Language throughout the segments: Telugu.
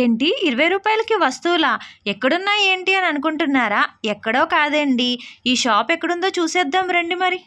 ఏంటి 20 రూపాయలకి వస్తువులా? ఎక్కడున్నాయి ఏంటి అని అనుకుంటున్నారా? ఎక్కడో కాదండి. ఈ షాప్ ఎక్కడుందో చూసేద్దాం రండి మరి.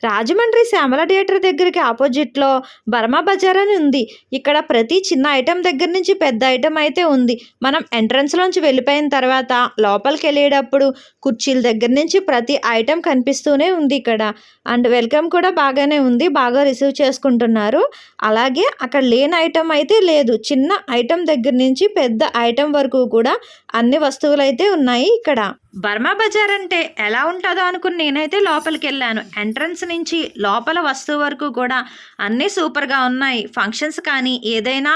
రాజమండ్రి శ్యామల థియేటర్ దగ్గరికి ఆపోజిట్లో బర్మా బజార్ అని ఉంది. ఇక్కడ ప్రతి చిన్న ఐటెం దగ్గర నుంచి పెద్ద ఐటెం అయితే ఉంది. మనం ఎంట్రన్స్లోంచి వెళ్ళిపోయిన తర్వాత లోపలికి వెళ్ళేటప్పుడు కుర్చీల దగ్గర నుంచి ప్రతి ఐటెం కనిపిస్తూనే ఉంది ఇక్కడ. అండ్ వెల్కమ్ కూడా బాగానే ఉంది, బాగా రిసీవ్ చేసుకుంటున్నారు. అలాగే అక్కడ లేని ఐటెం అయితే లేదు. చిన్న ఐటెం దగ్గర నుంచి పెద్ద ఐటెం వరకు కూడా అన్ని వస్తువులు అయితే ఉన్నాయి ఇక్కడ. బర్మా బజార్ అంటే ఎలా ఉంటుందో అనుకుని నేనైతే లోపలికి వెళ్ళాను. ఎంట్రన్స్ నుంచి లోపల వస్తువు వరకు కూడా అన్నీ సూపర్గా ఉన్నాయి. ఫంక్షన్స్ కానీ ఏదైనా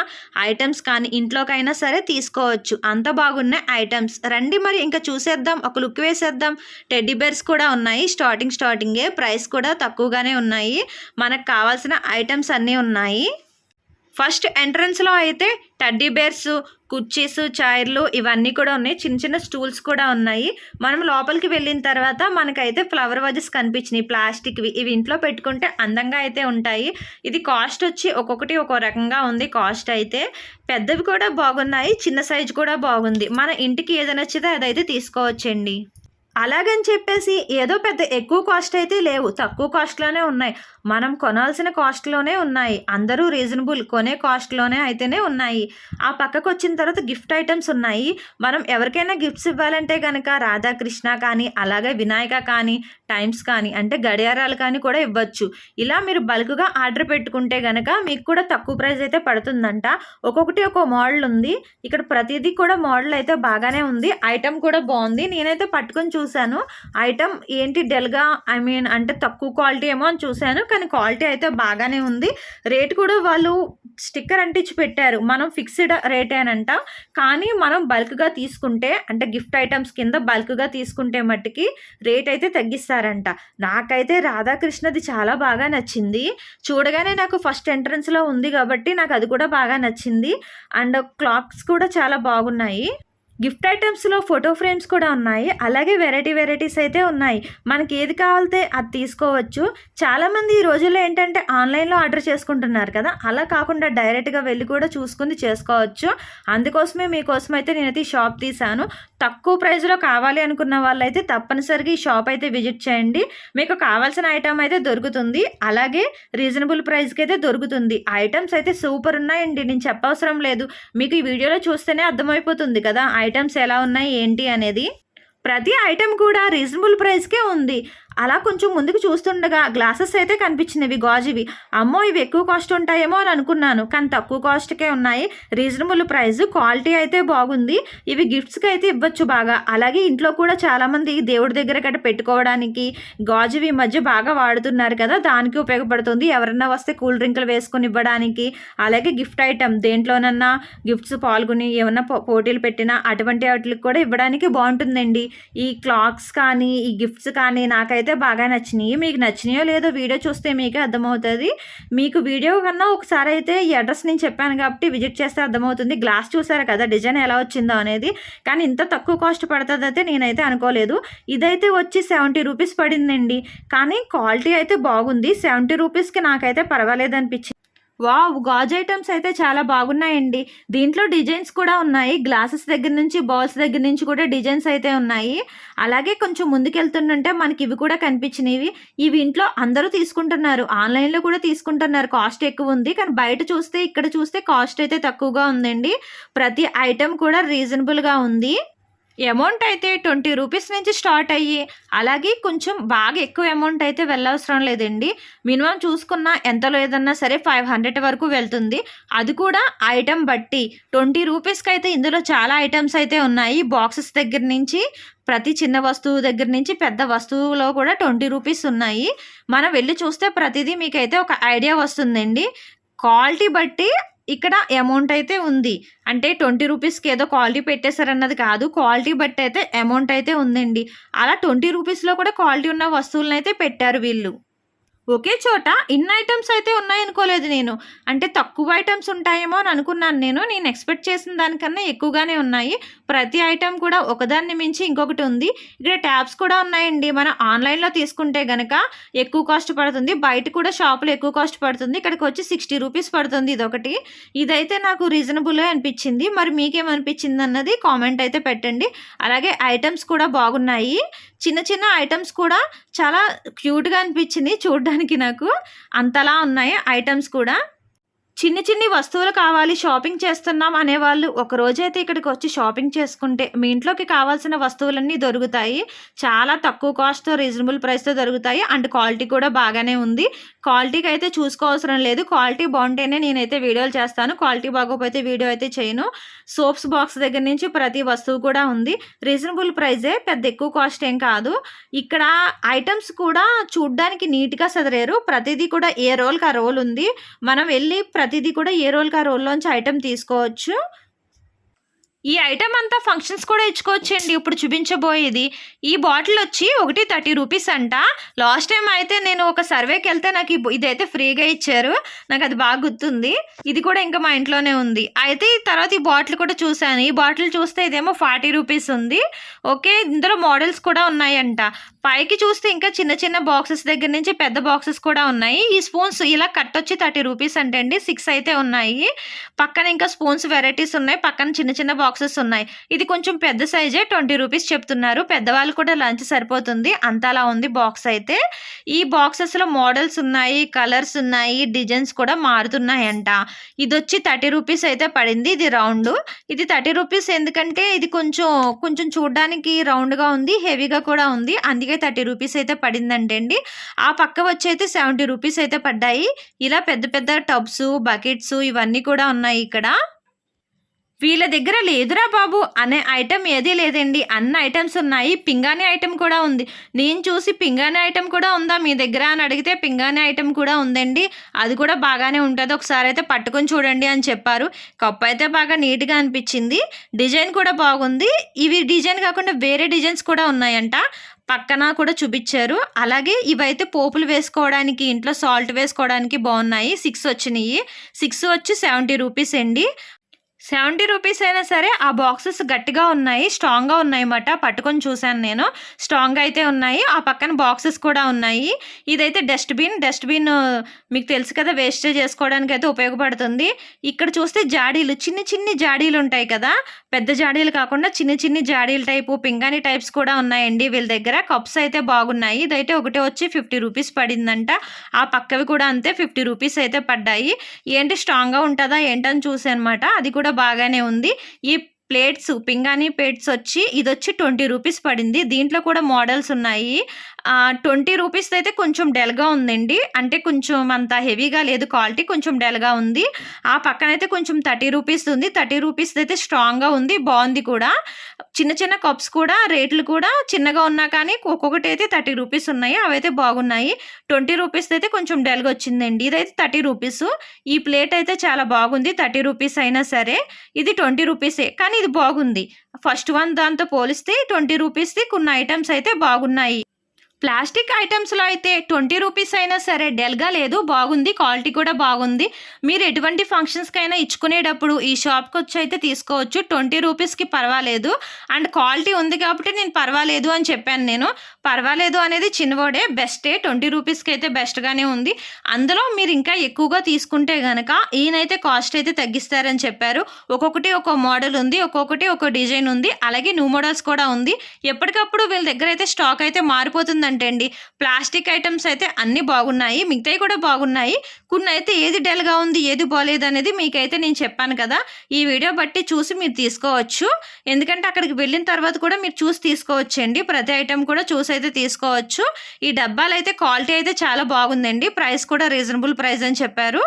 ఐటమ్స్ కానీ ఇంట్లోకైనా సరే తీసుకోవచ్చు, అంత బాగున్నాయి ఐటమ్స్. రండి మరి ఇంకా చూసేద్దాం, ఒక లుక్ వేసేద్దాం. టెడ్డీ బేర్స్ కూడా ఉన్నాయి. స్టార్టింగే ప్రైస్ కూడా తక్కువగానే ఉన్నాయి. మనకు కావాల్సిన ఐటమ్స్ అన్నీ ఉన్నాయి. ఫస్ట్ ఎంట్రన్స్లో అయితే టెడ్డీ బేర్స్, కుర్చీస్, చైర్లు ఇవన్నీ కూడా ఉన్నాయి. చిన్న చిన్న స్టూల్స్ కూడా ఉన్నాయి. మనం లోపలికి వెళ్ళిన తర్వాత మనకైతే ఫ్లవర్ వాజెస్ కనిపించినాయి, ప్లాస్టిక్వి. ఇవి ఇంట్లో పెట్టుకుంటే అందంగా అయితే ఉంటాయి. ఇది కాస్ట్ వచ్చి ఒక్కొక్కటి ఒక్కో రకంగా ఉంది కాస్ట్ అయితే. పెద్దవి కూడా బాగున్నాయి, చిన్న సైజు కూడా బాగుంది. మన ఇంటికి ఏది నచ్చితే అదైతే తీసుకోవచ్చండి. అలాగని చెప్పేసి ఏదో పెద్ద ఎక్కువ కాస్ట్ అయితే లేవు, తక్కువ కాస్ట్లోనే ఉన్నాయి. మనం కొనాల్సిన కాస్ట్లోనే ఉన్నాయి. అందరూ రీజనబుల్ కొనే కాస్ట్లోనే అయితేనే ఉన్నాయి. ఆ పక్కకు వచ్చిన తర్వాత గిఫ్ట్ ఐటమ్స్ ఉన్నాయి. మనం ఎవరికైనా గిఫ్ట్స్ ఇవ్వాలంటే కనుక రాధాకృష్ణ కానీ అలాగే వినాయక కానీ టైమ్స్ కానీ అంటే గడియారాలు కానీ కూడా ఇవ్వచ్చు. ఇలా మీరు బల్క్గా ఆర్డర్ పెట్టుకుంటే కనుక మీకు కూడా తక్కువ ప్రైస్ అయితే పడుతుందంట. ఒక్కొక్కటి ఒక్కో మోడల్ ఉంది ఇక్కడ. ప్రతిదీ కూడా మోడల్ అయితే బాగానే ఉంది. ఐటమ్ కూడా బాగుంది. నేనైతే పట్టుకొని చూశాను. ఐటమ్ ఏంటి డల్గా అంటే తక్కువ క్వాలిటీ ఏమో అని చూశాను, కానీ క్వాలిటీ అయితే బాగానే ఉంది. రేట్ కూడా వాళ్ళు స్టిక్కర్ అంటించి పెట్టారు. మనం ఫిక్స్డ్ రేటేనంట, కానీ మనం బల్క్గా తీసుకుంటే అంటే గిఫ్ట్ ఐటమ్స్ కింద బల్క్గా తీసుకుంటే మట్టుకి రేట్ అయితే తగ్గిస్తారంట. నాకైతే రాధాకృష్ణది చాలా బాగా నచ్చింది. చూడగానే నాకు ఫస్ట్ ఎంట్రన్స్లో ఉంది కాబట్టి నాకు అది కూడా బాగా నచ్చింది. అండ్ క్లాక్స్ కూడా చాలా బాగున్నాయి. గిఫ్ట్ ఐటమ్స్లో ఫోటో ఫ్రేమ్స్ కూడా ఉన్నాయి. అలాగే వెరైటీస్ అయితే ఉన్నాయి. మనకి ఏది కావాలితే అది తీసుకోవచ్చు. చాలామంది ఈ రోజుల్లో ఏంటంటే ఆన్లైన్లో ఆర్డర్ చేసుకుంటున్నారు కదా, అలా కాకుండా డైరెక్ట్గా వెళ్ళి కూడా చూసుకుని చేసుకోవచ్చు. అందుకోసమే మీకోసం అయితే నేనైతే ఈ షాప్ తీసాను. తక్కువ ప్రైస్లో కావాలి అనుకున్న వాళ్ళైతే తప్పనిసరిగా ఈ షాప్ అయితే విజిట్ చేయండి. మీకు కావాల్సిన ఐటమ్ అయితే దొరుకుతుంది. అలాగే రీజనబుల్ ప్రైస్కి అయితే దొరుకుతుంది. ఐటమ్స్ అయితే సూపర్ ఉన్నాయండి, నేను చెప్పవసరం లేదు. మీకు ఈ వీడియోలో చూస్తేనే అర్థమైపోతుంది కదా ఐటమ్స్ ఎలా ఉన్నాయి ఏంటి అనేది. ప్రతి ఐటెం కూడా రీజనబుల్ ప్రైస్కే ఉంది. అలా కొంచెం ముందుకు చూస్తుండగా గ్లాసెస్ అయితే కనిపించినవి, గాజువి. అమ్మో ఇవి ఎక్కువ కాస్ట్ ఉంటాయేమో అని అనుకున్నాను, కానీ తక్కువ కాస్ట్కే ఉన్నాయి. రీజనబుల్ ప్రైస్, క్వాలిటీ అయితే బాగుంది. ఇవి గిఫ్ట్స్కి అయితే ఇవ్వచ్చు బాగా. అలాగే ఇంట్లో కూడా చాలామంది దేవుడి దగ్గర గట్ట పెట్టుకోవడానికి గాజువి మధ్య బాగా వాడుతున్నారు కదా, దానికి ఉపయోగపడుతుంది. ఎవరన్నా వస్తే కూల్ డ్రింకులు వేసుకొని ఇవ్వడానికి, అలాగే గిఫ్ట్ ఐటమ్ దేంట్లోనన్నా గిఫ్ట్స్ పాల్గొని ఏమన్నా పోటీలు పెట్టినా అటువంటి వాటికి కూడా ఇవ్వడానికి బాగుంటుందండి. ఈ క్లాక్స్ కానీ ఈ గిఫ్ట్స్ కానీ నాకైతే బాగా నచ్చినాయి. మీకు నచ్చినాయో లేదో వీడియో చూస్తే మీకే అర్థమవుతుంది. మీకు వీడియో కన్నా ఒకసారి అయితే ఈ అడ్రస్ నేను చెప్పాను కాబట్టి విజిట్ చేస్తే అర్థమవుతుంది. గ్లాస్ చూసారు కదా డిజైన్ ఎలా వచ్చిందో అనేది, కానీ ఇంత తక్కువ కాస్ట్ పడుతుంది అయితే నేనైతే అనుకోలేదు. ఇదైతే వచ్చి 70 రూపీస్ పడిందండి, కానీ క్వాలిటీ అయితే బాగుంది. 70 రూపీస్కి నాకైతే పర్వాలేదు అనిపించింది. వావ్, గాజు ఐటమ్స్ అయితే చాలా బాగున్నాయండి. దీంట్లో డిజైన్స్ కూడా ఉన్నాయి. గ్లాసెస్ దగ్గర నుంచి బౌల్స్ దగ్గర నుంచి కూడా డిజైన్స్ అయితే ఉన్నాయి. అలాగే కొంచెం ముందుకెళ్తుంటే మనకి ఇవి కూడా కనిపించినవి. ఇవి ఇంట్లో అందరూ తీసుకుంటున్నారు, ఆన్లైన్లో కూడా తీసుకుంటున్నారు. కాస్ట్ ఎక్కువ ఉంది, కానీ బయట చూస్తే ఇక్కడ చూస్తే కాస్ట్ అయితే తక్కువగా ఉందండి. ప్రతి ఐటెం కూడా రీజనబుల్గా ఉంది. అమౌంట్ అయితే 20 రూపీస్ నుంచి స్టార్ట్ అయ్యి అలాగే కొంచెం బాగా ఎక్కువ అమౌంట్ అయితే వెళ్ళవసరం లేదండి. మినిమం చూసుకున్న ఎంత లేదన్నా సరే 500 వరకు వెళ్తుంది. అది కూడా ఐటెం బట్టి. 20 రూపీస్కి అయితే ఇందులో చాలా ఐటమ్స్ అయితే ఉన్నాయి. బాక్సెస్ దగ్గర నుంచి ప్రతి చిన్న వస్తువు దగ్గర నుంచి పెద్ద వస్తువులో కూడా 20 రూపీస్ ఉన్నాయి. మనం వెళ్ళి చూస్తే ప్రతిదీ మీకైతే ఒక ఐడియా వస్తుందండి. క్వాలిటీ బట్టి ఇక్కడ అమౌంట్ అయితే ఉంది. అంటే 20 రూపీస్కి ఏదో క్వాలిటీ పెట్టేశారన్నది కాదు, క్వాలిటీ బట్టి అయితే అమౌంట్ అయితే ఉందండి. అలా 20 రూపీస్లో కూడా క్వాలిటీ ఉన్న వస్తువులను అయితే పెట్టారు వీళ్ళు. ఒకే చోట ఇన్ని ఐటమ్స్ అయితే ఉన్నాయనుకోలేదు నేను. అంటే తక్కువ ఐటమ్స్ ఉంటాయేమో అని అనుకున్నాను నేను. నేను ఎక్స్‌పెక్ట్ చేసిన దానికన్నా ఎక్కువగానే ఉన్నాయి. ప్రతి ఐటెమ్ కూడా ఒకదాన్ని మించి ఇంకొకటి ఉంది. ఇక్కడ ట్యాబ్స్ కూడా ఉన్నాయండి. మనం ఆన్‌లైన్‌లో తీసుకుంటే గనక ఎక్కువ కాస్ట్ పడుతుంది. బయట కూడా షాప్‌లో ఎక్కువ కాస్ట్ పడుతుంది. ఇక్కడికొచ్చి ₹60 పడుతుంది ఇదొకటి. ఇదైతే నాకు రీజనబులే అనిపిచ్చింది. మరి మీకేమనిపిచ్చిందన్నది కామెంట్ అయితే పెట్టండి. అలాగే ఐటమ్స్ కూడా బాగున్నాయి. చిన్న చిన్న ఐటమ్స్ కూడా చాలా క్యూట్‌గా అనిపిచ్చింది చూడ్డానికి నాకు. అంతలా ఉన్నాయి ఐటమ్స్ కూడా. చిన్ని వస్తువులు కావాలి, షాపింగ్ చేస్తున్నాం అనేవాళ్ళు ఒకరోజైతే ఇక్కడికొచ్చి షాపింగ్ చేసుకుంటే మీ ఇంట్లోకి కావాల్సిన వస్తువులన్నీ దొరుకుతాయి. చాలా తక్కువ కాస్ట్‌తో రీజనబుల్ ప్రైస్‌తో దొరుకుతాయి. అండ్ క్వాలిటీ కూడా బాగానే ఉంది. క్వాలిటీకి అయితే చూసుకోవసరం లేదు. క్వాలిటీ బావుంటేనే నేనైతే వీడియోలు చేస్తాను. క్వాలిటీ బాగోకపోతే వీడియో అయితే చేయను. సోప్స్ బాక్స్ దగ్గర నుంచి ప్రతి వస్తువు కూడా ఉంది. రీజనబుల్ ప్రైజే, పెద్ద ఎక్కువ కాస్ట్ ఏం కాదు. ఇక్కడ ఐటమ్స్ కూడా చూడ్డానికి నీట్‌గా సదిరారు. ప్రతిదీ కూడా ఏ రోల్‌కి ఆ రోల్ ఉంది. మనం వెళ్ళి ప్రతిదీ కూడా ఏ రోల్‌కి ఆ రోల్‌లోంచి ఐటెమ్ తీసుకోవచ్చు. ఈ ఐటెమ్ అంతా ఫంక్షన్స్ కూడా ఇచ్చుకోవచ్చండి. ఇప్పుడు చూపించబోయేది ఈ బాటిల్ వచ్చి ఒకటి ₹30 అంట. లాస్ట్ టైం అయితే నేను ఒక సర్వేకెళ్తే నాకు ఇదైతే ఫ్రీగా ఇచ్చారు. నాకు అది బాగా గుర్తుంది. ఇది కూడా ఇంకా మా ఇంట్లోనే ఉంది. అయితే ఈ తర్వాత ఈ బాటిల్ కూడా చూశాను. ఈ బాటిల్ చూస్తే ఇదేమో ₹40 ఉంది. ఓకే, ఇందులో మోడల్స్ కూడా ఉన్నాయంట. పైకి చూస్తే ఇంకా చిన్న చిన్న బాక్సెస్ దగ్గర నుంచి పెద్ద బాక్సెస్ కూడా ఉన్నాయి. ఈ స్పూన్స్ ఇలా కట్టొచ్చి ₹30 అంటండి. 6 అయితే ఉన్నాయి. పక్కన ఇంకా స్పూన్స్ వెరైటీస్ ఉన్నాయి. పక్కన చిన్న చిన్న బాక్సెస్ ఉన్నాయి. ఇది కొంచెం పెద్ద సైజే, ₹20 చెప్తున్నారు. పెద్దవాళ్ళు కూడా లంచ్ సరిపోతుంది. అంతలా ఉంది బాక్స్ అయితే. ఈ బాక్సెస్‌లో మోడల్స్ ఉన్నాయి, కలర్స్ ఉన్నాయి, డిజైన్స్ కూడా మారుతున్నాయంట. ఇదొచ్చి ₹30 అయితే పడింది. ఇది రౌండు. ఇది ₹30 ఎందుకంటే ఇది కొంచెం చూడ్డానికి రౌండ్‌గా ఉంది, హెవీగా కూడా ఉంది. అందుకే ₹30 అయితే పడిందంటండి. ఆ పక్క వచ్చైతే ₹70 అయితే పడ్డాయి. ఇలా పెద్ద పెద్ద టబ్స్, బకెట్స్ ఇవన్నీ కూడా ఉన్నాయి ఇక్కడ. వీళ్ళ దగ్గర లేదురా బాబు అనే ఐటెమ్ ఏదీ లేదండి. అన్ని ఐటెమ్స్ ఉన్నాయి. పింగాణీ ఐటెమ్ కూడా ఉంది. నేను చూసి పింగాణీ ఐటెమ్ కూడా ఉందా మీ దగ్గర అని అడిగితే పింగాణీ ఐటెమ్ కూడా ఉందండి. అది కూడా బాగానే ఉంటది. ఒకసారి అయితే పట్టుకొని చూడండి అని చెప్పారు. కప్పు అయితే బాగా నీట్‌గా అనిపించింది. డిజైన్ కూడా బాగుంది. ఇవి డిజైన్ కాకుండా వేరే డిజైన్స్ కూడా ఉన్నాయంట. పక్కన కూడా చూపిచ్చారు. అలాగే ఇవైతే పోపులు వేసుకోవడానికి, ఇంట్లో సాల్ట్ వేసుకోవడానికి బాగున్నాయి. 6 వచ్చినియి. 6 వచ్చి ₹70 అండి. ₹70 అయినా సరే ఆ బాక్సెస్ గట్టిగా ఉన్నాయి. స్ట్రాంగ్‌గా ఉన్నాయన్నమాట. పట్టుకొని చూశాను నేను. స్ట్రాంగ్‌గా అయితే ఉన్నాయి. ఆ పక్కన బాక్సెస్ కూడా ఉన్నాయి. ఇదైతే డస్ట్‌బిన్ మీకు తెలుసు కదా, వేస్టేజ్ చేసుకోవడానికైతే ఉపయోగపడుతుంది. ఇక్కడ చూస్తే జాడీలు, చిన్ని జాడీలు ఉంటాయి కదా, పెద్ద జాడీలు కాకుండా చిన్ని జాడీల టైపు పింగాణీ టైప్స్ కూడా ఉన్నాయండి వీళ్ళ దగ్గర. కప్స్ అయితే బాగున్నాయి. ఇదైతే ఒకటి వచ్చి ₹50 పడిందంట. ఆ పక్కవి కూడా అంతే ₹50 అయితే పడ్డాయి. ఏంటి స్ట్రాంగ్‌గా ఉంటదా ఏంటని చూసానమాట. అది కూడా బాగానే ఉంది. ఈ ప్లేట్స్, పింగాణీ ప్లేట్స్ వచ్చి ఇదొచ్చి ₹20 పడింది. దీంట్లో కూడా మోడల్స్ ఉన్నాయి. ₹20 అయితే కొంచెం డల్‌గా ఉందండి. అంటే కొంచెం అంత హెవీగా లేదు, క్వాలిటీ కొంచెం డల్‌గా ఉంది. ఆ పక్కనైతే కొంచెం ₹30 ఉంది. ₹30 అయితే స్ట్రాంగ్‌గా ఉంది, బాగుంది కూడా. చిన్న కప్స్ కూడా రేట్లు కూడా చిన్నగా ఉన్నా కానీ ఒక్కొక్కటి అయితే ₹30 ఉన్నాయి. అవైతే బాగున్నాయి. ₹20 అయితే కొంచెం డల్‌గా వచ్చిందండి. ఇదైతే ₹30. ఈ ప్లేట్ అయితే చాలా బాగుంది. ₹30 అయినా సరే ఇది ₹20 కానీ ఇది బాగుంది. ఫస్ట్ వన్ దాంతో పోలిస్తే ₹20ది కొన్ని ఐటమ్స్ అయితే బాగున్నాయి. ప్లాస్టిక్ ఐటమ్స్‌లో అయితే ₹20 అయినా సరే డల్‌గా లేదు, బాగుంది. క్వాలిటీ కూడా బాగుంది. మీరు ఎటువంటి ఫంక్షన్స్‌కైనా ఇచ్చుకునేటప్పుడు ఈ షాప్‌కొచ్చి అయితే తీసుకోవచ్చు. ₹20కి పర్వాలేదు. అండ్ క్వాలిటీ ఉంది కాబట్టి నేను పర్వాలేదు అని చెప్పాను నేను. పర్వాలేదు అనేది చిన్న వర్డే, బెస్టే. ₹20కి అయితే బెస్ట్‌గానే ఉంది. అందులో మీరు ఇంకా ఎక్కువగా తీసుకుంటే గనక ఈయనైతే కాస్ట్ అయితే తగ్గిస్తారని చెప్పారు. ఒక్కొక్కటి ఒక్కో మోడల్ ఉంది. ఒక్కొక్కటి ఒక్కో డిజైన్ ఉంది. అలాగే న్యూ మోడల్స్ కూడా ఉంది. ఎప్పటికప్పుడు వీళ్ళ దగ్గర అయితే స్టాక్ అయితే మారిపోతుందండి. ప్లాస్టిక్ ఐటమ్స్ అయితే అన్నీ బాగున్నాయి. మిగతాయి కూడా బాగున్నాయి. కొన్ని అయితే ఏది డల్‌గా ఉంది, ఏది బాలేదు అనేది మీకైతే నేను చెప్పాను కదా. ఈ వీడియో బట్టి చూసి మీరు తీసుకోవచ్చు. ఎందుకంటే అక్కడికి వెళ్ళిన తర్వాత కూడా మీరు చూసి తీసుకోవచ్చండి. ప్రతి ఐటెమ్ కూడా చూసి అయితే తీసుకోవచ్చు. ఈ డబ్బాలైతే క్వాలిటీ అయితే చాలా బాగుందండి. ప్రైస్ కూడా రీజనబుల్ ప్రైస్ అని చెప్పారు.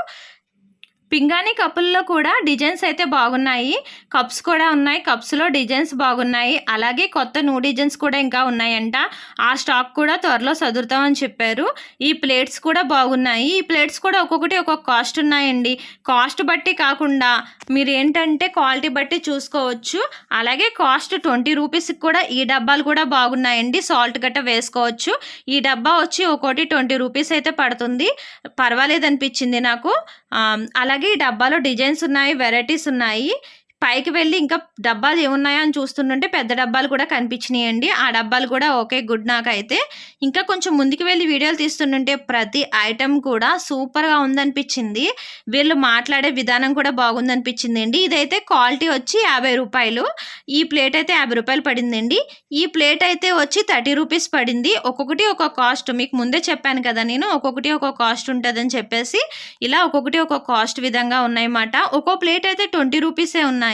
పింగాణి కప్పుల్లో కూడా డిజైన్స్ అయితే బాగున్నాయి. కప్స్ కూడా ఉన్నాయి. కప్స్‌లో డిజైన్స్ బాగున్నాయి. అలాగే కొత్త న్యూ డిజైన్స్ కూడా ఇంకా ఉన్నాయంట. ఆ స్టాక్ కూడా త్వరలో సదురుతామని చెప్పారు. ఈ ప్లేట్స్ కూడా బాగున్నాయి. ఈ ప్లేట్స్ కూడా ఒక్కొక్కటి ఒక్కొక్క కాస్ట్ ఉన్నాయండి. కాస్ట్ బట్టి కాకుండా మీరేంటంటే క్వాలిటీ బట్టి చూసుకోవచ్చు. అలాగే కాస్ట్ 20 రూపీస్‌కి కూడా ఈ డబ్బాలు కూడా బాగున్నాయండి. సాల్ట్ గట్ట వేసుకోవచ్చు. ఈ డబ్బా వచ్చి ఒక్కోటి 20 రూపీస్ అయితే పడుతుంది. పర్వాలేదనిపించింది నాకు. అలాగే ఈ డబ్బాలో డిజైన్స్ ఉన్నాయి, వెరైటీస్ ఉన్నాయి. పైకి వెళ్ళి ఇంకా డబ్బాలు ఏమున్నాయో అని చూస్తుంటే పెద్ద డబ్బాలు కూడా కనిపించినాయండి. ఆ డబ్బాలు కూడా ఓకే గుడ్ నాకైతే. ఇంకా కొంచెం ముందుకు వెళ్ళి వీడియోలు తీస్తుంటే ప్రతి ఐటెం కూడా సూపర్‌గా ఉందనిపించింది. వీళ్ళు మాట్లాడే విధానం కూడా బాగుందనిపించిందండి. ఇదైతే క్వాలిటీ వచ్చి రూ. 50. ఈ ప్లేట్ అయితే రూ. 50 పడిందండి. ఈ ప్లేట్ అయితే వచ్చి 30 రూపీస్ పడింది. ఒక్కొక్కటి ఒక్కొక్క కాస్ట్. మీకు ముందే చెప్పాను కదా నేను ఒక్కొక్కటి ఒక్కొక్క కాస్ట్ ఉంటుందని చెప్పేసి. ఇలా ఒక్కొక్కటి ఒక్కొక్క కాస్ట్ విధంగా ఉన్నాయన్నమాట. ఒక్కో ప్లేట్ అయితే 20 రూపీసే ఉన్నాయి.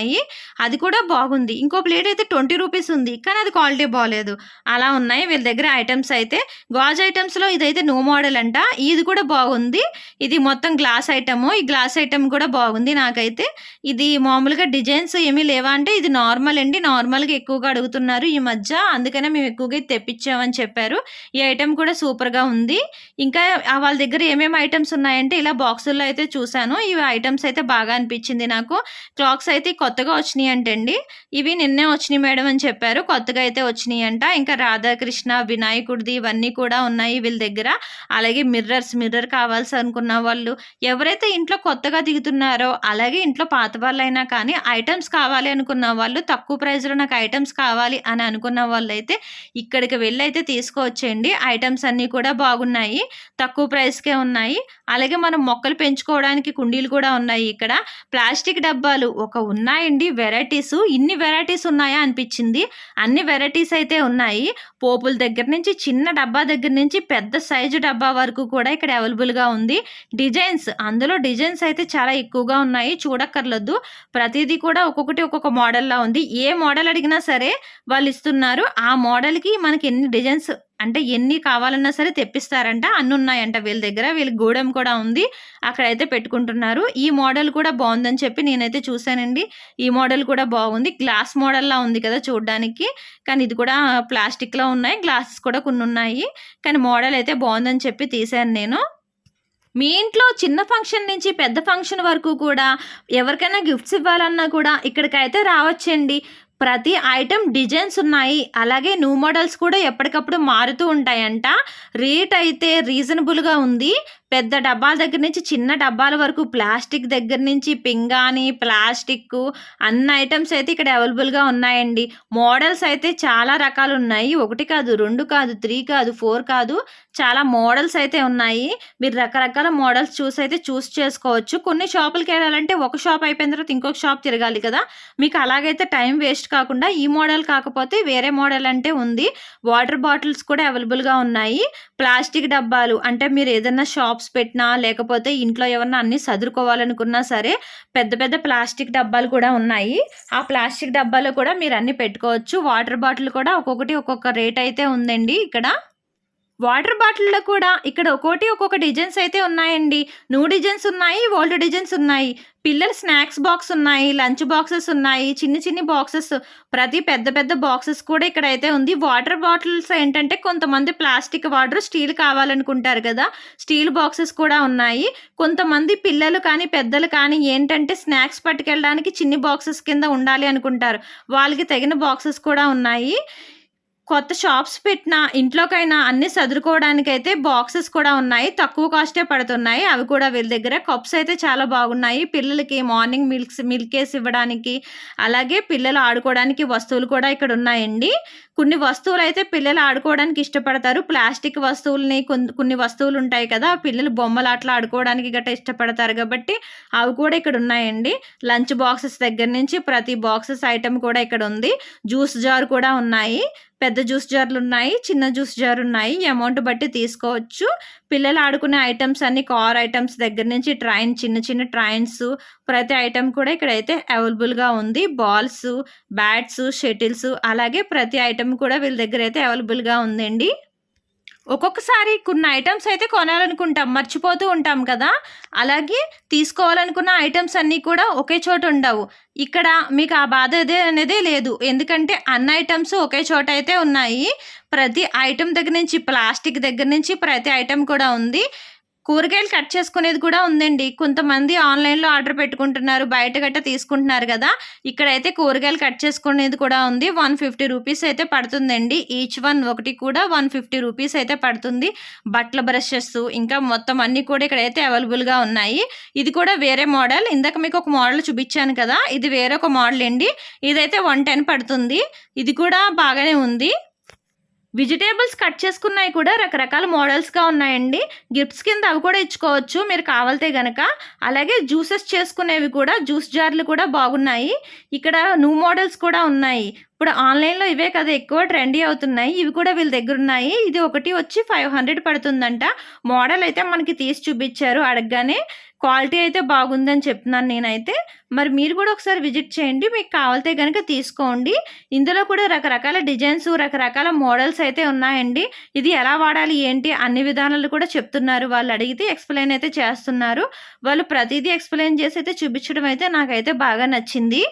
అది కూడా బాగుంది. ఇంకో ప్లేట్ అయితే 20 రూపీస్ ఉంది. కానీ అది క్వాలిటీ బాలేదు. అలా ఉన్నాయి వీళ్ళ దగ్గర ఐటమ్స్ అయితే. గాజు ఐటమ్స్‌లో ఇదైతే న్యూ మోడల్ అంట. ఇది కూడా బాగుంది. ఇది మొత్తం గ్లాస్ ఐటము. ఈ గ్లాస్ ఐటమ్ కూడా బాగుంది నాకైతే. ఇది మామూలుగా డిజైన్స్ ఏమీ లేవా అంటే ఇది నార్మల్ అండి. నార్మల్‌గా ఎక్కువగా అడుగుతున్నారు ఈ మధ్య. అందుకనే మేము ఎక్కువగా ఇది తెప్పించామని చెప్పారు. ఈ ఐటమ్ కూడా సూపర్‌గా ఉంది. ఇంకా వాళ్ళ దగ్గర ఏమేమి ఐటమ్స్ ఉన్నాయంటే ఇలా బాక్సుల్లో అయితే చూసాను. ఈ ఐటమ్స్ అయితే బాగా అనిపించింది నాకు. క్లాక్స్ అయితే కొత్తగా వచ్చినాయంటండి. ఇవి నిన్నే వచ్చినాయి మేడం అని చెప్పారు. కొత్తగా అయితే వచ్చినాయంట. ఇంకా రాధాకృష్ణ, వినాయకుడిది ఇవన్నీ కూడా ఉన్నాయి వీళ్ళ దగ్గర. అలాగే మిర్రర్ కావాల్సి అనుకున్న వాళ్ళు ఎవరైతే ఇంట్లో కొత్తగా దిగుతున్నారో అలాగే ఇంట్లో పాత వాళ్ళైనా కానీ ఐటమ్స్ కావాలి అనుకున్న వాళ్ళు తక్కువ ప్రైస్‌లో నాకు ఐటమ్స్ కావాలి అని అనుకున్న వాళ్ళైతే ఇక్కడికి వెళ్ళి అయితే తీసుకోవచ్చండి. ఐటమ్స్ అన్నీ కూడా బాగున్నాయి. తక్కువ ప్రైస్‌కే ఉన్నాయి. అలాగే మనం మొక్కలు పెంచుకోవడానికి కుండీలు కూడా ఉన్నాయి ఇక్కడ. ప్లాస్టిక్ డబ్బాలు ఉన్నాయండి వెరైటీస్. ఇన్ని వెరైటీస్ ఉన్నాయా అనిపించింది. అన్ని వెరైటీస్ అయితే ఉన్నాయి. పోపుల దగ్గర నుంచి చిన్న డబ్బా దగ్గర నుంచి పెద్ద సైజు డబ్బా వరకు కూడా ఇక్కడ అవైలబుల్‌గా ఉంది. అందులో డిజైన్స్ అయితే చాలా ఎక్కువగా ఉన్నాయి. చూడక్కర్లేదు. ప్రతిదీ కూడా ఒక్కొక్కటి ఒక్కొక్క మోడల్‌లా ఉంది. ఏ మోడల్ అడిగినా సరే వాళ్ళు ఇస్తున్నారు. ఆ మోడల్‌కి మనకి ఎన్ని డిజైన్స్ అంటే ఎన్ని కావాలన్నా సరే తెప్పిస్తారంట. అన్ని ఉన్నాయంట వీళ్ళ దగ్గర. వీళ్ళకి గూడెం కూడా ఉంది. అక్కడైతే పెట్టుకుంటున్నారు. ఈ మోడల్ కూడా బాగుందని చెప్పి నేనైతే చూసానండి. ఈ మోడల్ కూడా బాగుంది. గ్లాస్ మోడల్‌లా ఉంది కదా చూడ్డానికి. కానీ ఇది కూడా ప్లాస్టిక్‌లో ఉన్నాయి. గ్లాసెస్ కూడా కొన్ని ఉన్నాయి. కానీ మోడల్ అయితే బాగుందని చెప్పి తీశాను నేను. మీ ఇంట్లో చిన్న ఫంక్షన్ నుంచి పెద్ద ఫంక్షన్ వరకు కూడా ఎవరికైనా గిఫ్ట్స్ ఇవ్వాలన్నా కూడా ఇక్కడికైతే రావచ్చండి. ప్రతి ఐటెం డిజైన్స్ ఉన్నాయి. అలాగే న్యూ మోడల్స్ కూడా ఎప్పటికప్పుడు మారుతూ ఉంటాయంట. రేట్ అయితే రీజనబుల్‌గా ఉంది. పెద్ద డబ్బాల దగ్గర నుంచి చిన్న డబ్బాల వరకు ప్లాస్టిక్ దగ్గర నుంచి పింగాణి, ప్లాస్టిక్కు అన్ని ఐటమ్స్ అయితే ఇక్కడ అవైలబుల్‌గా ఉన్నాయండి. మోడల్స్ అయితే చాలా రకాలు ఉన్నాయి. 1 కాదు, 2 కాదు, 3 కాదు, 4 కాదు. చాలా మోడల్స్ అయితే ఉన్నాయి. మీరు రకరకాల మోడల్స్ చూస్ చేసుకోవచ్చు. కొన్ని షాపులకెళ్ళాలంటే ఒక షాప్ అయిపోయిన తర్వాత ఇంకొక షాప్ తిరగాలి కదా! మీకు అలాగైతే టైం వేస్ట్ కాకుండా ఈ మోడల్ కాకపోతే వేరే మోడల్ అంటే ఉంది. వాటర్ బాటిల్స్ కూడా అవైలబుల్‌గా ఉన్నాయి. ప్లాస్టిక్ డబ్బాలు అంటే మీరు ఏదైనా షాప్స్ పెట్టినా లేకపోతే ఇంట్లో ఏమన్నా అన్నీ సదురుకోవాలనుకున్నా సరే పెద్ద పెద్ద ప్లాస్టిక్ డబ్బాలు కూడా ఉన్నాయి. ఆ ప్లాస్టిక్ డబ్బాలో కూడా మీరు అన్నీ పెట్టుకోవచ్చు. వాటర్ బాటిల్ కూడా ఒక్కొక్కటి ఒక్కొక్క రేట్ అయితే ఉందండి ఇక్కడ. వాటర్ బాటిల్‌లో కూడా ఇక్కడ ఒక్కోటి ఒక్కొక్క డిజైన్స్ అయితే ఉన్నాయండి. న్యూ డిజైన్స్ ఉన్నాయి. ఓల్డ్ డిజైన్స్ ఉన్నాయి. పిల్లల స్నాక్స్ బాక్స్ ఉన్నాయి. లంచ్ బాక్సెస్ ఉన్నాయి. చిన్ని బాక్సెస్ ప్రతి పెద్ద బాక్సెస్ కూడా ఇక్కడైతే ఉంది. వాటర్ బాటిల్స్ ఏంటంటే కొంతమంది ప్లాస్టిక్ వాడరు. స్టీల్ కావాలనుకుంటారు కదా! స్టీల్ బాక్సెస్ కూడా ఉన్నాయి. కొంతమంది పిల్లలు కానీ, పెద్దలు కానీ ఏంటంటే స్నాక్స్ పట్టుకెళ్ళడానికి చిన్ని బాక్సెస్ కింద ఉండాలి అనుకుంటారు. వాళ్ళకి తగిన బాక్సెస్ కూడా ఉన్నాయి. కొత్త షాప్స్ పెట్టినా ఇంట్లోకైనా అన్నీ సదురుకోవడానికైతే బాక్సెస్ కూడా ఉన్నాయి. తక్కువ కాస్టే పడుతున్నాయి. అవి కూడా వీళ్ళ దగ్గర. కప్స్ అయితే చాలా బాగున్నాయి. పిల్లలకి మార్నింగ్ మిల్కేసి ఇవ్వడానికి అలాగే పిల్లలు ఆడుకోవడానికి వస్తువులు కూడా ఇక్కడ ఉన్నాయండి. కొన్ని వస్తువులైతే పిల్లలు ఆడుకోవడానికి ఇష్టపడతారు. ప్లాస్టిక్ వస్తువులని కొన్ని వస్తువులు ఉంటాయి కదా! పిల్లలు బొమ్మలాటలు ఆడుకోవడానికి గట్టా ఇష్టపడతారు కాబట్టి అవి కూడా ఇక్కడ ఉన్నాయండి. లంచ్ బాక్సెస్ దగ్గర నుంచి ప్రతి బాక్సెస్ ఐటెమ్ కూడా ఇక్కడ ఉంది. జ్యూస్ జార్ కూడా ఉన్నాయి. పెద్ద జ్యూస్ జార్లు ఉన్నాయి. చిన్న జ్యూస్ జార్ ఉన్నాయి. అమౌంట్ బట్టి తీసుకోవచ్చు. పిల్లలు ఆడుకునే ఐటమ్స్ అన్ని కార్ ఐటమ్స్ దగ్గర నుంచి చిన్న ట్రైన్స్ ప్రతి ఐటమ్ కూడా ఇక్కడైతే అవైలబుల్‌గా ఉంది. బాల్స్, బ్యాట్స్, షటిల్స్ అలాగే ప్రతి ఐటమ్ కూడా వీళ్ళ దగ్గర అయితే అవైలబుల్‌గా ఉందండి. ఒక్కొక్కసారి కొన్ని ఐటమ్స్ అయితే కొనాలనుకుంటాం, మర్చిపోతూ ఉంటాం కదా. అలాగే తీసుకోవాలనుకున్న ఐటమ్స్ అన్నీ కూడా ఒకే చోట ఉండవు. ఇక్కడ మీకు ఆ బాధ అనేదే లేదు, ఎందుకంటే అన్ని ఐటమ్స్ ఒకే చోట అయితే ఉన్నాయి. ప్రతి ఐటమ్ దగ్గర నుంచి, ప్లాస్టిక్ దగ్గర నుంచి ప్రతి ఐటమ్ కూడా ఉంది. కూరగాయలు కట్ చేసుకునేది కూడా ఉందండి. కొంతమంది ఆన్లైన్లో ఆర్డర్ పెట్టుకుంటున్నారు, బయట గట్ట తీసుకుంటున్నారు కదా. ఇక్కడైతే కూరగాయలు కట్ చేసుకునేది కూడా ఉంది. 150 రూపీస్ అయితే పడుతుందండి. ఈచ్ వన్ ఒకటి కూడా 150 రూపీస్ అయితే పడుతుంది. బట్టల బ్రషెస్ ఇంకా మొత్తం అన్నీ కూడా ఇక్కడైతే అవైలబుల్గా ఉన్నాయి. ఇది కూడా వేరే మోడల్. ఇందాక మీకు ఒక మోడల్ చూపించాను కదా, ఇది వేరొక మోడల్ అండి. ఇదైతే 110 పడుతుంది. ఇది కూడా బాగానే ఉంది. వెజిటేబుల్స్ కట్ చేసుకున్నవి కూడా రకరకాల మోడల్స్గా ఉన్నాయండి. గిఫ్ట్స్ కింద అవి కూడా ఇచ్చుకోవచ్చు మీరు కావాలితే గనక. అలాగే జ్యూసెస్ చేసుకునేవి కూడా, జ్యూస్ జార్లు కూడా బాగున్నాయి. ఇక్కడ న్యూ మోడల్స్ కూడా ఉన్నాయి. ఇప్పుడు ఆన్లైన్లో ఇవే కదా ఎక్కువ ట్రెండీ అవుతున్నాయి. ఇవి కూడా వీళ్ళ దగ్గర ఉన్నాయి. ఇది ఒకటి వచ్చి 500 పడుతుందంట. మోడల్ అయితే మనకి తీసి చూపించారు అడగగానే. క్వాలిటీ అయితే బాగుందని చెప్తున్నాను నేనైతే. మరి మీరు కూడా ఒకసారి విజిట్ చేయండి, మీకు కావాలితే కనుక తీసుకోండి. ఇందులో కూడా రకరకాల డిజైన్స్, రకరకాల మోడల్స్ అయితే ఉన్నాయండి. ఇది ఎలా వాడాలి ఏంటి అన్ని విధానాలు కూడా చెప్తున్నారు. వాళ్ళు అడిగితే ఎక్స్ప్లెయిన్ అయితే చేస్తున్నారు. వాళ్ళు ప్రతిదీ ఎక్స్ప్లెయిన్ చేసి అయితే చూపించడం అయితే నాకైతే బాగా నచ్చింది.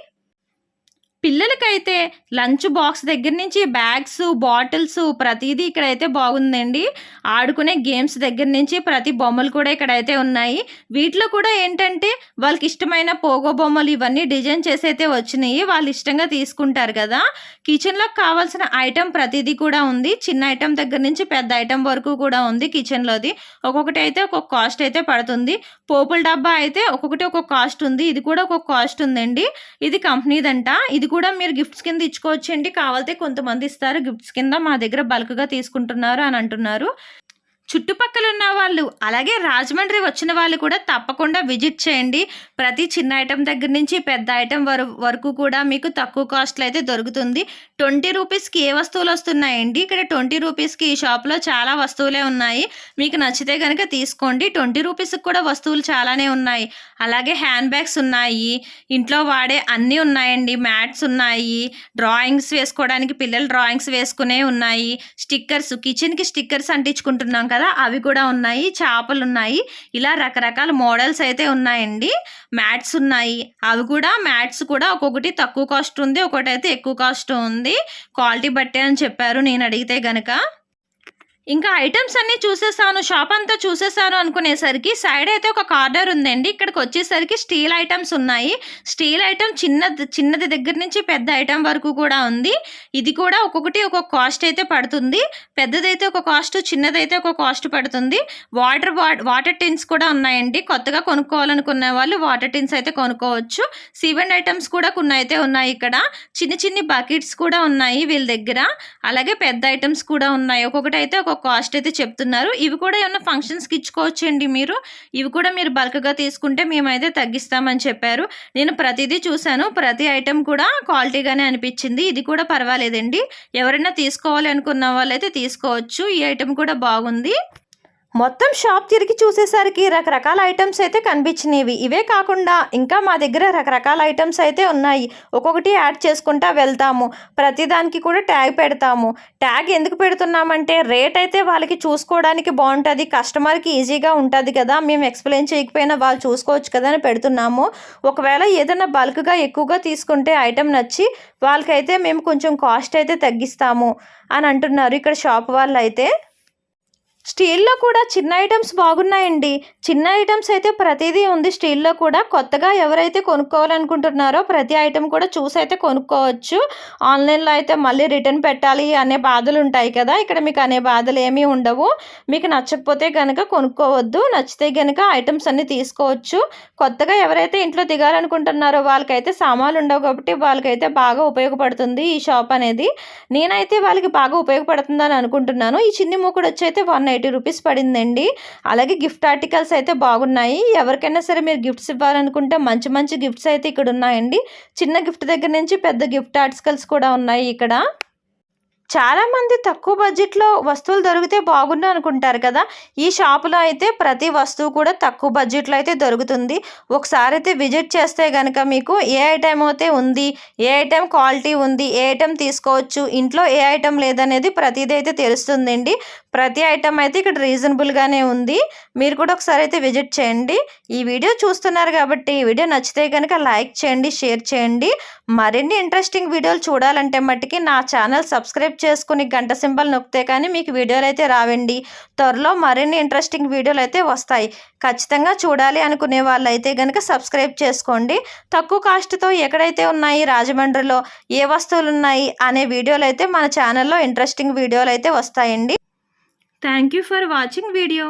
పిల్లలకైతే లంచ్ బాక్స్ దగ్గర నుంచి బ్యాగ్స్, బాటిల్స్ ప్రతిదీ ఇక్కడైతే బాగుందండి. ఆడుకునే గేమ్స్ దగ్గర నుంచి ప్రతి బొమ్మలు కూడా ఇక్కడైతే ఉన్నాయి. వీటిలో కూడా ఏంటంటే వాళ్ళకి ఇష్టమైన పోగో బొమ్మలు ఇవన్నీ డిజైన్ చేసి అయితే వచ్చినాయి. వాళ్ళు ఇష్టంగా తీసుకుంటారు కదా. కిచెన్లోకి కావాల్సిన ఐటెం ప్రతిదీ కూడా ఉంది. చిన్న ఐటెం దగ్గర నుంచి పెద్ద ఐటెం వరకు కూడా ఉంది కిచెన్లోది. ఒక్కొక్కటి అయితే ఒక్కొక్క కాస్ట్ అయితే పడుతుంది. పోపుల డబ్బా అయితే ఒక్కొక్కటి ఒక్కొక్క కాస్ట్ ఉంది. ఇది కూడా ఒక్కొక్క కాస్ట్ ఉందండి. ఇది కంపెనీదంట. ఇది కూడా మీరు గిఫ్ట్స్ కింద ఇచ్చుకోవచ్చండి. కావాలితే కొంతమంది ఇస్తారు గిఫ్ట్స్ కింద, మా దగ్గర బల్క్గా తీసుకుంటున్నారు అని అంటున్నారు. చుట్టుపక్కల ఉన్న వాళ్ళు అలాగే రాజమండ్రి వచ్చిన వాళ్ళు కూడా తప్పకుండా విజిట్ చేయండి. ప్రతి చిన్న ఐటెం దగ్గర నుంచి పెద్ద ఐటెం వరకు కూడా మీకు తక్కువ కాస్ట్లో అయితే దొరుకుతుంది. 20 రూపీస్కి ఏ వస్తువులు వస్తున్నాయండి? ఇక్కడ 20 రూపీస్కి ఈ షాప్లో చాలా వస్తువులే ఉన్నాయి. మీకు నచ్చితే కనుక తీసుకోండి. 20 రూపీస్కి కూడా వస్తువులు చాలానే ఉన్నాయి. అలాగే హ్యాండ్ బ్యాగ్స్ ఉన్నాయి, ఇంట్లో వాడే అన్నీ ఉన్నాయండి. మ్యాట్స్ ఉన్నాయి, డ్రాయింగ్స్ వేసుకోవడానికి పిల్లలు డ్రాయింగ్స్ వేసుకునే ఉన్నాయి. స్టిక్కర్స్, కిచెన్కి స్టిక్కర్స్ అంటించుకుంటున్నాం కదా, అవి కూడా ఉన్నాయి. చేపలు ఉన్నాయి. ఇలా రకరకాల మోడల్స్ అయితే ఉన్నాయండి. మ్యాట్స్ ఉన్నాయి. అవి కూడా మ్యాట్స్ కూడా ఒక్కొక్కటి తక్కువ కాస్ట్ ఉంది, ఒకటి అయితే ఎక్కువ కాస్ట్ ఉంది. క్వాలిటీ బట్టే అని చెప్పారు నేను అడిగితే గనక. ఇంకా ఐటమ్స్ అన్నీ చూసేసాను, షాప్ అంతా చూసేసాను అనుకునేసరికి సైడ్ అయితే ఒక కార్నర్ ఉందండి. ఇక్కడికి వచ్చేసరికి స్టీల్ ఐటమ్స్ ఉన్నాయి. స్టీల్ ఐటమ్ చిన్నది దగ్గర నుంచి పెద్ద ఐటమ్ వరకు కూడా ఉంది. ఇది కూడా ఒక్కొక్కటి ఒక్కొక్క కాస్ట్ అయితే పడుతుంది. పెద్దదైతే ఒక కాస్ట్, చిన్నదైతే ఒక కాస్ట్ పడుతుంది. వాటర్ టిన్స్ కూడా ఉన్నాయండి. కొత్తగా కొనుక్కోవాలనుకునే వాళ్ళు వాటర్ టిన్స్ అయితే కొనుక్కోవచ్చు. సివెంట్ ఐటమ్స్ కూడా కొన్ని అయితే ఉన్నాయి. ఇక్కడ చిన్ని బకెట్స్ కూడా ఉన్నాయి వీళ్ళ దగ్గర. అలాగే పెద్ద ఐటమ్స్ కూడా ఉన్నాయి. ఒక్కొక్కటి అయితే ఒక కాస్ట్ అయితే చెప్తున్నారు. ఇవి కూడా ఏమైనా ఫంక్షన్స్కి ఇచ్చుకోవచ్చండి మీరు. ఇవి కూడా మీరు బల్క్గా తీసుకుంటే మేమైతే తగ్గిస్తామని చెప్పారు. నేను ప్రతిదీ చూశాను, ప్రతి ఐటెం కూడా క్వాలిటీగానే అనిపించింది. ఇది కూడా పర్వాలేదండి. ఎవరైనా తీసుకోవాలి అనుకున్న వాళ్ళైతే తీసుకోవచ్చు. ఈ ఐటెం కూడా బాగుంది. మొత్తం షాప్ తిరిగి చూసేసరికి రకరకాల ఐటమ్స్ అయితే కనిపించినవి. ఇవే కాకుండా ఇంకా మా దగ్గర రకరకాల ఐటమ్స్ అయితే ఉన్నాయి. ఒక్కొక్కటి యాడ్ చేసుకుంటా వెళ్తాము. ప్రతిదానికి కూడా ట్యాగ్ పెడతాము. ట్యాగ్ ఎందుకు పెడుతున్నామంటే రేట్ అయితే వాళ్ళకి చూసుకోవడానికి బాగుంటుంది, కస్టమర్కి ఈజీగా ఉంటుంది కదా. మేము ఎక్స్ప్లెయిన్ చేయకపోయినా వాళ్ళు చూసుకోవచ్చు కదా అని పెడుతున్నాము. ఒకవేళ ఏదైనా బల్క్గా ఎక్కువగా తీసుకుంటే ఐటెం నచ్చి వాళ్ళకైతే మేము కొంచెం కాస్ట్ అయితే తగ్గిస్తాము అని అంటున్నారు ఇక్కడ షాప్ వాళ్ళు అయితే. స్టీల్లో కూడా చిన్న ఐటమ్స్ బాగున్నాయండి. చిన్న ఐటమ్స్ అయితే ప్రతిదీ ఉంది స్టీల్లో కూడా. కొత్తగా ఎవరైతే కొనుక్కోవాలనుకుంటున్నారో ప్రతి ఐటెం కూడా చూసి అయితే కొనుక్కోవచ్చు. ఆన్లైన్లో అయితే మళ్ళీ రిటర్న్ పెట్టాలి అనే బాధలు ఉంటాయి కదా, ఇక్కడ మీకు అనే బాధలు ఏమీ ఉండవు. మీకు నచ్చకపోతే కనుక కొనుక్కోవద్దు, నచ్చితే కనుక ఐటమ్స్ అన్నీ తీసుకోవచ్చు. కొత్తగా ఎవరైతే ఇంట్లో దిగాలనుకుంటున్నారో వాళ్ళకైతే సామాన్లు ఉండవు కాబట్టి వాళ్ళకైతే బాగా ఉపయోగపడుతుంది ఈ షాప్ అనేది. నేనైతే వాళ్ళకి బాగా ఉపయోగపడుతుందని అనుకుంటున్నాను. ఈ చిన్ని మూకుడు వచ్చి అయితే 180 రూపీస్ పడిందండి. అలాగే గిఫ్ట్ ఆర్టికల్స్ అయితే బాగున్నాయి. ఎవరికైనా సరే మీరు గిఫ్ట్స్ ఇవ్వాలనుకుంటే మంచి గిఫ్ట్స్ అయితే ఇక్కడ ఉన్నాయండి. చిన్న గిఫ్ట్ దగ్గర నుంచి పెద్ద గిఫ్ట్ ఆర్టికల్స్ కూడా ఉన్నాయి ఇక్కడ. చాలామంది తక్కువ బడ్జెట్లో వస్తువులు దొరికితే బాగుండు అనుకుంటారు కదా. ఈ షాపులో అయితే ప్రతి వస్తువు కూడా తక్కువ బడ్జెట్లో అయితే దొరుకుతుంది. ఒకసారి అయితే విజిట్ చేస్తే కనుక మీకు ఏ ఐటెం అయితే ఉంది, ఏ ఐటెం క్వాలిటీ ఉంది, ఏ ఐటెం తీసుకోవచ్చు, ఇంట్లో ఏ ఐటెం లేదనేది ప్రతిదీ అయితే తెలుస్తుందండి. ప్రతి ఐటెం అయితే ఇక్కడ రీజనబుల్గానే ఉంది. మీరు కూడా ఒకసారి అయితే విజిట్ చేయండి. ఈ వీడియో చూస్తున్నారు కాబట్టి ఈ వీడియో నచ్చితే కనుక లైక్ చేయండి, షేర్ చేయండి. మరిన్ని ఇంట్రెస్టింగ్ వీడియోలు చూడాలంటే మట్టుకి నా ఛానల్ సబ్స్క్రైబ్ చేసుకుని గంట సింబల్ నొక్కితే కానీ మీకు వీడియోలు అయితే రావండి. త్వరలో మరిన్ని ఇంట్రెస్టింగ్ వీడియోలు అయితే వస్తాయి. ఖచ్చితంగా చూడాలి అనుకునే వాళ్ళు అయితే కనుక సబ్స్క్రైబ్ చేసుకోండి. తక్కువ కాస్ట్తో ఎక్కడైతే ఉన్నాయి, రాజమండ్రిలో ఏ వస్తువులు ఉన్నాయి అనే వీడియోలు అయితే మన ఛానల్లో ఇంట్రెస్టింగ్ వీడియోలు అయితే వస్తాయండి. Thank you for watching video.